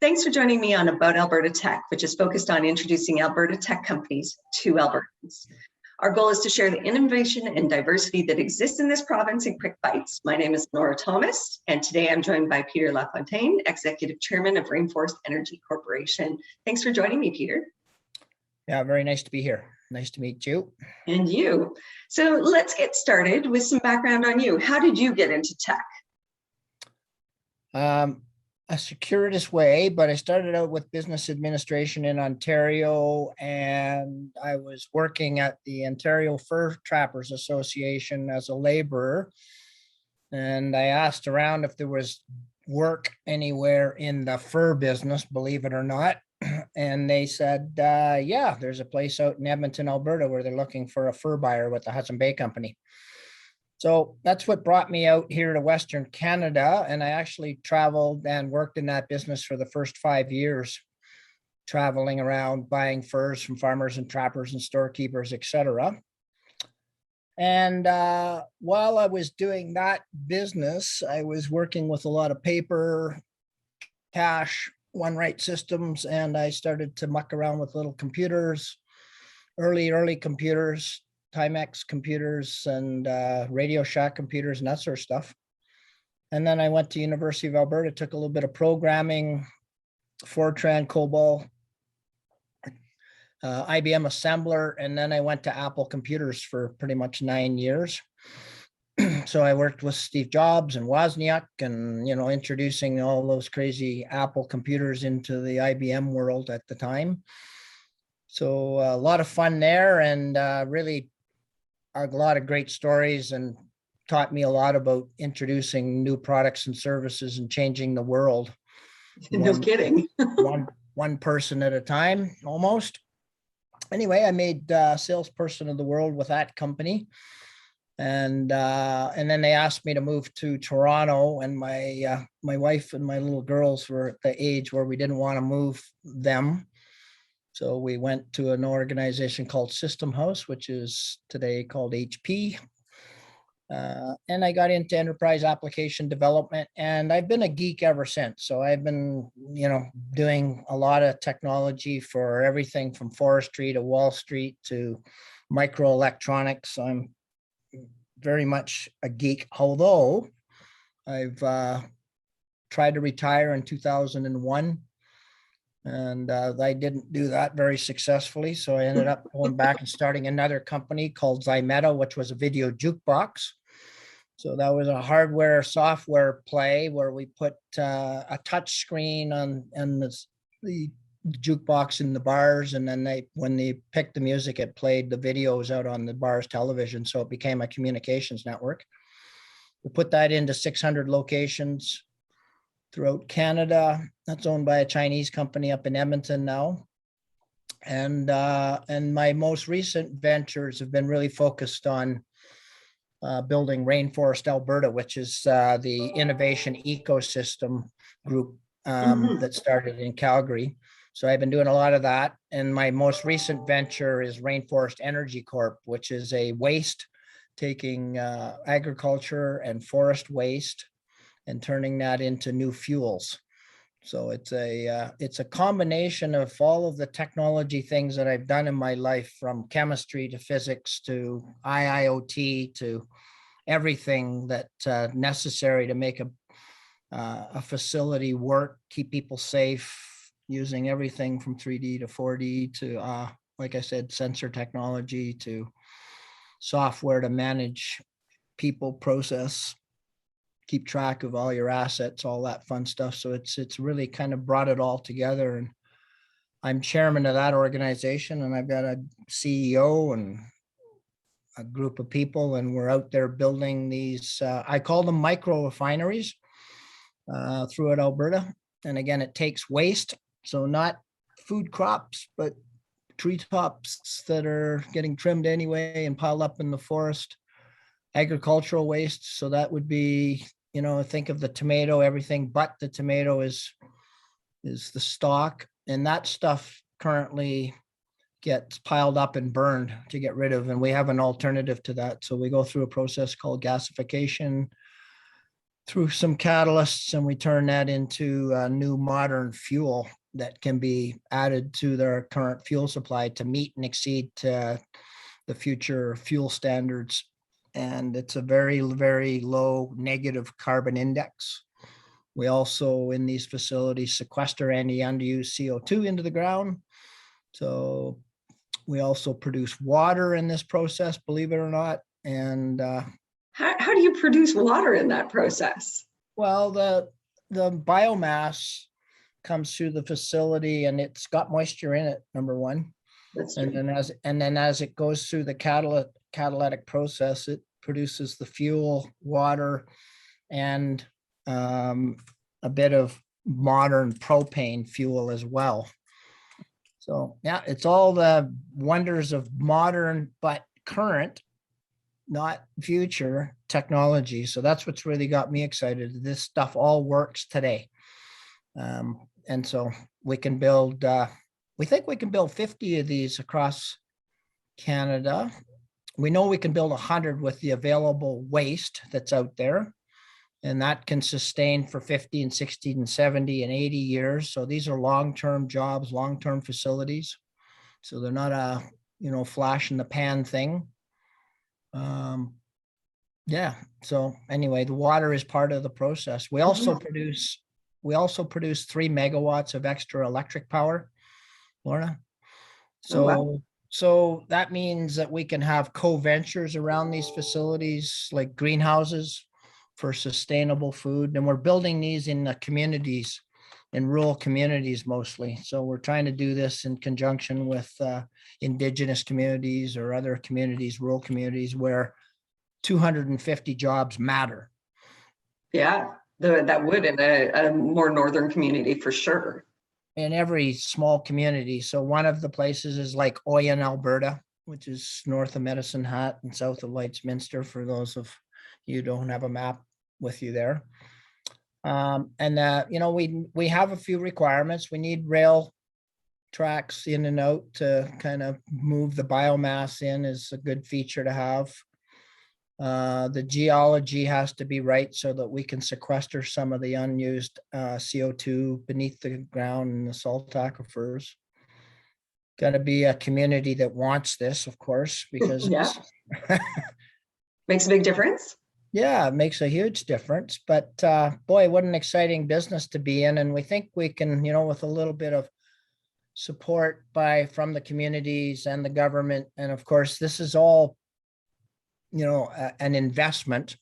Thanks for joining me on About Alberta Tech, which is focused on introducing Alberta tech companies to Albertans. Our goal is to share the innovation and diversity that exists in this province in quick bites. My name is Nora Thomas, and today I'm joined by Peter Lafontaine, Executive Chairman of Rainforest Energy Corporation. Thanks for joining me, Peter. Yeah, very nice to be here. Nice to meet you. And you. So let's get started with some background on you. How did you get into tech? A circuitous way, but I started out with business administration in Ontario, and I was working at the Ontario Fur Trappers Association as a laborer. And I asked around if there was work anywhere in the fur business, believe it or not. And they said, yeah, there's a place out in Edmonton, Alberta, where they're looking for a fur buyer with the Hudson Bay Company. So that's what brought me out here to Western Canada. And I actually traveled and worked in that business for the first 5 years, traveling around buying furs from farmers and trappers and storekeepers, etc. And while I was doing that business, I was working with a lot of paper, cash, one-write systems, and I started to muck around with little computers, early computers, Timex computers and Radio Shack computers and that sort of stuff. And then I went to University of Alberta, took a little bit of programming, Fortran, COBOL, IBM assembler, and then I went to Apple Computers for pretty much 9 years. So I worked with Steve Jobs and Wozniak and, introducing all those crazy Apple computers into the IBM world at the time. So a lot of fun there, and really a lot of great stories, and taught me a lot about introducing new products and services and changing the world. No kidding. one person at a time, almost. Anyway, I made salesperson of the world with that company. And then they asked me to move to Toronto, and my wife and my little girls were at the age where we didn't want to move them. So we went to an organization called System House, which is today called HP. And I got into enterprise application development, and I've been a geek ever since. So I've been, doing a lot of technology for everything from forestry to Wall Street to microelectronics. I'm very much a geek, although I've tried to retire in 2001. And I didn't do that very successfully. So I ended up going back and starting another company called Zymeto, which was a video jukebox. So that was a hardware software play where we put a touch screen on the jukebox in the bars. And then when they picked the music, it played the videos out on the bar's television. So it became a communications network. We put that into 600 locations throughout Canada. That's owned by a Chinese company up in Edmonton now. And my most recent ventures have been really focused on building Rainforest Alberta, which is the innovation ecosystem group that started in Calgary. So I've been doing a lot of that. And my most recent venture is Rainforest Energy Corp, which is a waste, taking agriculture and forest waste and turning that into new fuels. So it's a combination of all of the technology things that I've done in my life, from chemistry to physics to IIoT to everything that necessary to make a facility work, keep people safe, using everything from 3D to 4D to, like I said, sensor technology to software to manage people, process, keep track of all your assets, all that fun stuff. So it's really kind of brought it all together. And I'm chairman of that organization, and I've got a CEO and a group of people, and we're out there building these, I call them micro refineries throughout Alberta. And again, it takes waste. So not food crops, but treetops that are getting trimmed anyway and piled up in the forest, agricultural waste. So that would be, think of the tomato, everything but the tomato is the stalk. And that stuff currently gets piled up and burned to get rid of. And we have an alternative to that. So we go through a process called gasification, through some catalysts, and we turn that into a new modern fuel that can be added to their current fuel supply to meet and exceed the future fuel standards. And it's a very, very low negative carbon index. We also, in these facilities, sequester any unused CO2 into the ground. So we also produce water in this process, believe it or not. And how do you produce water in that process? well, the biomass comes through the facility and it's got moisture in it, number one. That's And true. then as it goes through the catalytic process, it produces the fuel, water, and a bit of modern propane fuel as well. So yeah, it's all the wonders of modern but current, not future technology. So that's what's really got me excited. This stuff all works today. And so we can build, we think we can build 50 of these across Canada. We know we can build 100 with the available waste that's out there. And that can sustain for 50 and 60 and 70 and 80 years. So these are long-term jobs, long-term facilities. So they're not a, flash in the pan thing. Yeah. So anyway, the water is part of the process. We also produce 3 megawatts of extra electric power, Lorna. So, Oh, wow. so that means that we can have co-ventures around these facilities, like greenhouses for sustainable food. And we're building these in the communities, in rural communities mostly. So we're trying to do this in conjunction with Indigenous communities or other communities, rural communities where 250 jobs matter. Yeah, that would in a more northern community for sure. In every small community. So one of the places is like Oyen, Alberta, which is north of Medicine Hat and south of Lightsminster, for those of you who don't have a map with you there. We have a few requirements. We need rail tracks in and out to kind of move the biomass in, is a good feature to have. The geology has to be right so that we can sequester some of the unused CO2 beneath the ground in the salt aquifers. Got to be a community that wants this, of course, because Yeah, makes a big difference. yeah, it makes a huge difference. But boy, what an exciting business to be in. And we think we can, with a little bit of support from the communities and the government. And of course, this is all an investment,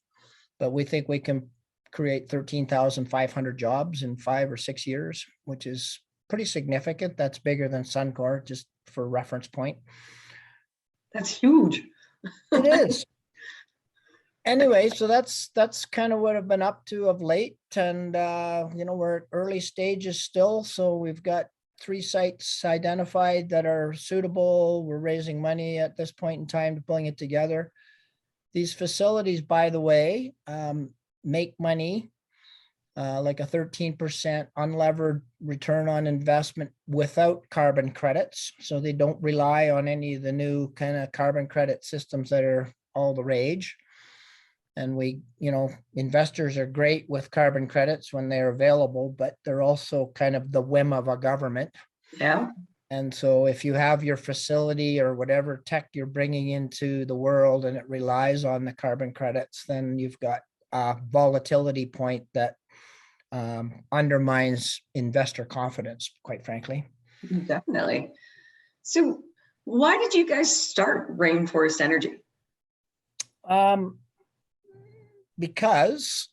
but we think we can create 13,500 jobs in 5 or 6 years, which is pretty significant. That's bigger than Suncor, just for reference point. That's huge. It is. Anyway, so that's kind of what I've been up to of late. And, we're at early stages still. So we've got 3 sites identified that are suitable. We're raising money at this point in time to pulling it together. These facilities, by the way, make money, like a 13% unlevered return on investment without carbon credits. So they don't rely on any of the new kind of carbon credit systems that are all the rage. And investors are great with carbon credits when they're available, but they're also kind of the whim of a government. Yeah. And so if you have your facility or whatever tech you're bringing into the world and it relies on the carbon credits, then you've got a volatility point that undermines investor confidence, quite frankly. Definitely. So why did you guys start Rainforest Energy? Because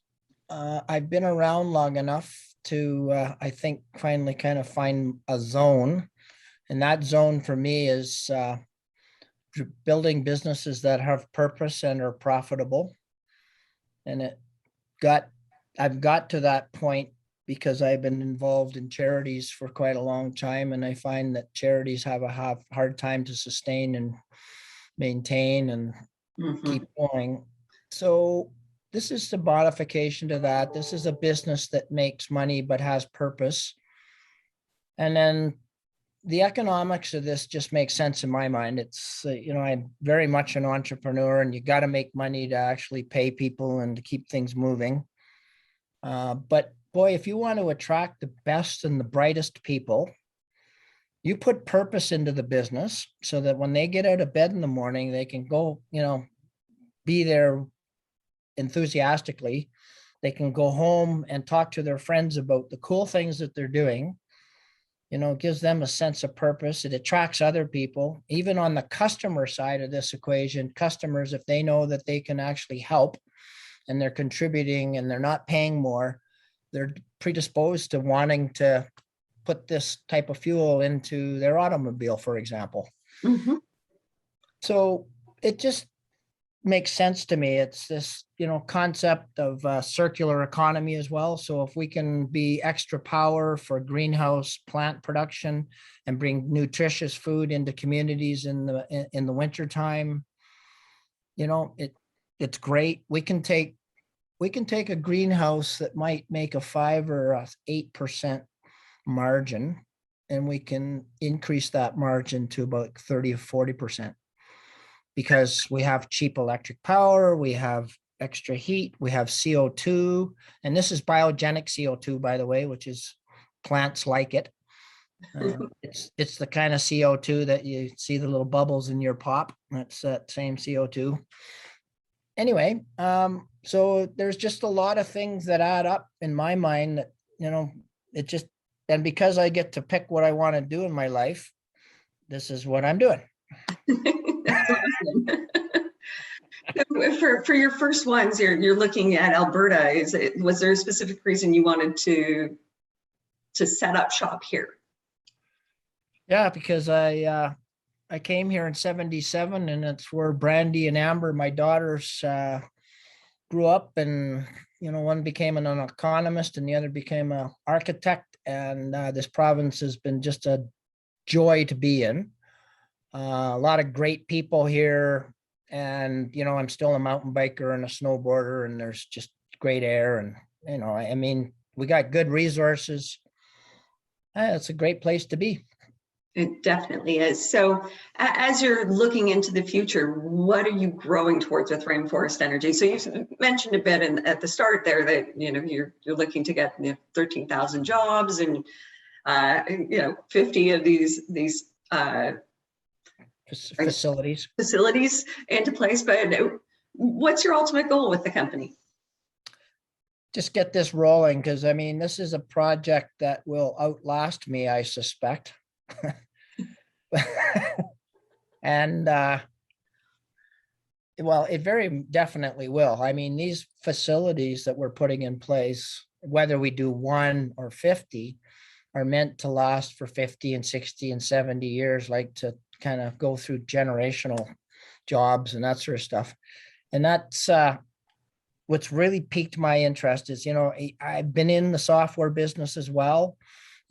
I've been around long enough to, I think, finally kind of find a zone. And that zone for me is building businesses that have purpose and are profitable. And I've got to that point because I've been involved in charities for quite a long time. And I find that charities have a hard time to sustain and maintain and keep going. So this is the modification to that. This is a business that makes money but has purpose. And then the economics of this just makes sense in my mind. It's, I'm very much an entrepreneur, and you got to make money to actually pay people and to keep things moving. But boy, if you want to attract the best and the brightest people, you put purpose into the business so that when they get out of bed in the morning, they can go, be there enthusiastically. They can go home and talk to their friends about the cool things that they're doing. Gives them a sense of purpose. It attracts other people. Even on the customer side of this equation, customers, if they know that they can actually help and they're contributing and they're not paying more, they're predisposed to wanting to put this type of fuel into their automobile, for example. Mm-hmm. So it just makes sense to me. It's this, concept of circular economy as well. So if we can be extra power for greenhouse plant production and bring nutritious food into communities in the winter time, it's great. We can take a greenhouse that might make a 5 or 8% margin, and we can increase that margin to about 30 or 40%, because we have cheap electric power, we have extra heat, we have CO2, and this is biogenic CO2, by the way, which is plants like it. It's the kind of CO2 that you see the little bubbles in your pop. That's that same CO2. Anyway, so there's just a lot of things that add up in my mind that, it just, and because I get to pick what I want to do in my life, this is what I'm doing. That's awesome. For your first ones, you're looking at Alberta. Was there a specific reason you wanted to set up shop here? Yeah, because I came here in '77, and it's where Brandy and Amber, my daughters, grew up, and one became an economist and the other became an architect, and this province has been just a joy to be in. A lot of great people here, and I'm still a mountain biker and a snowboarder, and there's just great air, and we got good resources. It's a great place to be. It definitely is. So as you're looking into the future, what are you growing towards with Rainforest Energy? So you mentioned a bit at the start there that you're looking to get 13,000 jobs and 50 of these facilities into place. But what's your ultimate goal with the company? Just get this rolling, because this is a project that will outlast me, I suspect. And well, it very definitely will. These facilities that we're putting in place, whether we do 1 or 50, are meant to last for 50 and 60 and 70 years, like to kind of go through generational jobs and that sort of stuff. And that's what's really piqued my interest is, I've been in the software business as well.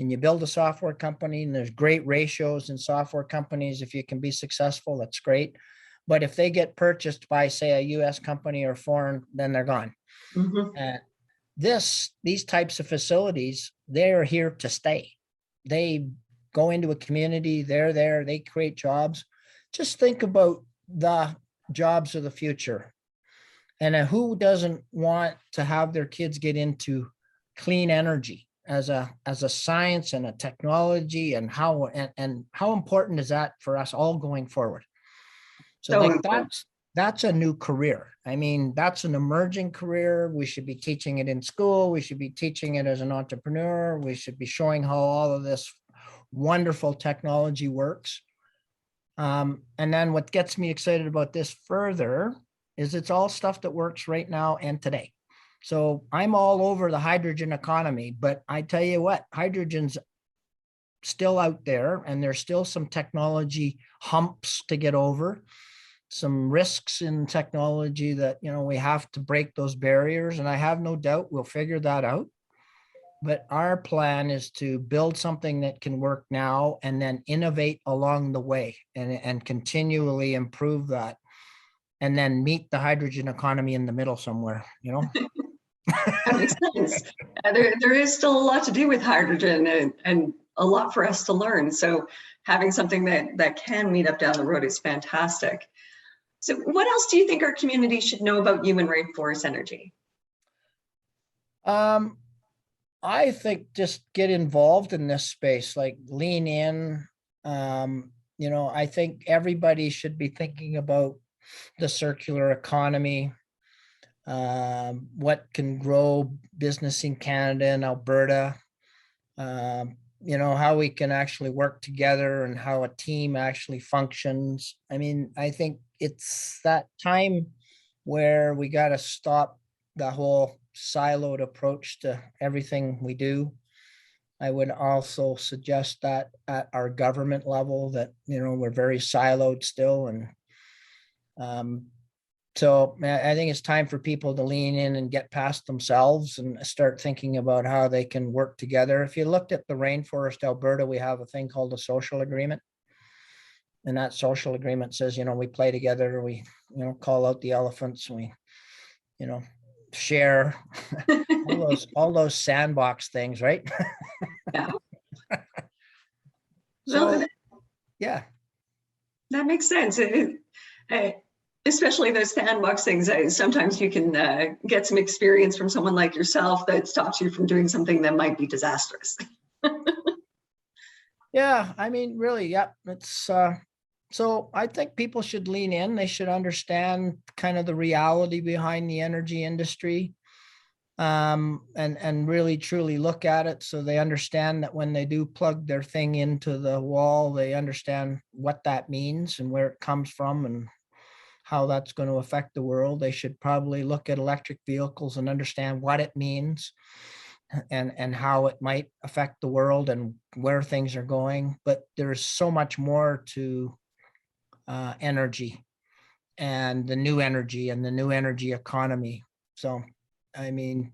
And you build a software company, and there's great ratios in software companies. If you can be successful, that's great. But if they get purchased by, say, a US company or foreign, then they're gone. Mm-hmm. These types of facilities, they're here to stay. They go into a community, they're there, they create jobs. Just think about the jobs of the future. And who doesn't want to have their kids get into clean energy as a science and a technology, and how important is that for us all going forward? So that's a new career. That's an emerging career. We should be teaching it in school. We should be teaching it as an entrepreneur. We should be showing how all of this wonderful technology works. And then what gets me excited about this further is it's all stuff that works right now and today. So I'm all over the hydrogen economy, but I tell you what, hydrogen's still out there, and there's still some technology humps to get over, some risks in technology that, we have to break those barriers. And I have no doubt we'll figure that out. But our plan is to build something that can work now and then innovate along the way and continually improve that, and then meet the hydrogen economy in the middle somewhere, That makes sense. There is still a lot to do with hydrogen, and a lot for us to learn. So having something that can meet up down the road is fantastic. So what else do you think our community should know about you and Rainforest Energy? I think just get involved in this space, like lean in. I think everybody should be thinking about the circular economy, what can grow business in Canada and Alberta, how we can actually work together and how a team actually functions. I mean, I think it's that time where we got to stop the whole siloed approach to everything we do. I would also suggest that at our government level that, we're very siloed still. And so I think it's time for people to lean in and get past themselves and start thinking about how they can work together. If you looked at the Rainforest, Alberta, we have a thing called a social agreement. And that social agreement says, we play together, we, call out the elephants, and we, share all those sandbox things, right? Yeah. So, yeah. That makes sense. Especially those sandbox things. Sometimes you can get some experience from someone like yourself that stops you from doing something that might be disastrous. Yeah, I mean, really, yeah. It's so I think people should lean in. They should understand kind of the reality behind the energy industry, and really truly look at it so they understand that when they do plug their thing into the wall, they understand what that means and where it comes from and how that's going to affect the world. They should probably look at electric vehicles and understand what it means and how it might affect the world and where things are going. But there's so much more to energy and the new energy economy. So, I mean,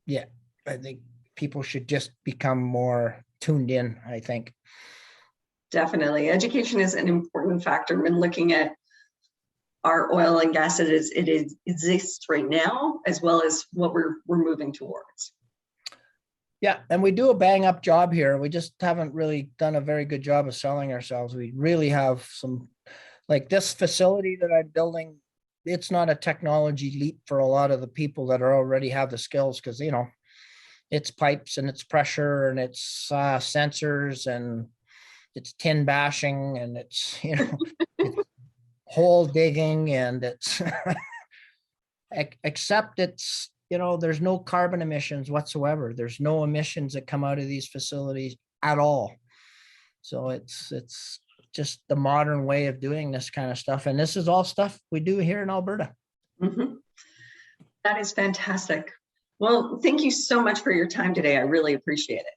yeah, I think people should just become more tuned in, I think. Definitely. Education is an important factor when looking at our oil and gas exists right now, as well as what we're moving towards. Yeah, and we do a bang up job here. We just haven't really done a very good job of selling ourselves. We really have some, like this facility that I'm building, it's not a technology leap for a lot of the people that are already have the skills because, it's pipes and it's pressure and it's sensors and it's tin bashing and it's, it's hole digging and it's except it's, there's no carbon emissions whatsoever. There's no emissions that come out of these facilities at all. So it's just the modern way of doing this kind of stuff. And this is all stuff we do here in Alberta. Mm-hmm. That is fantastic. Well, thank you so much for your time today. I really appreciate it.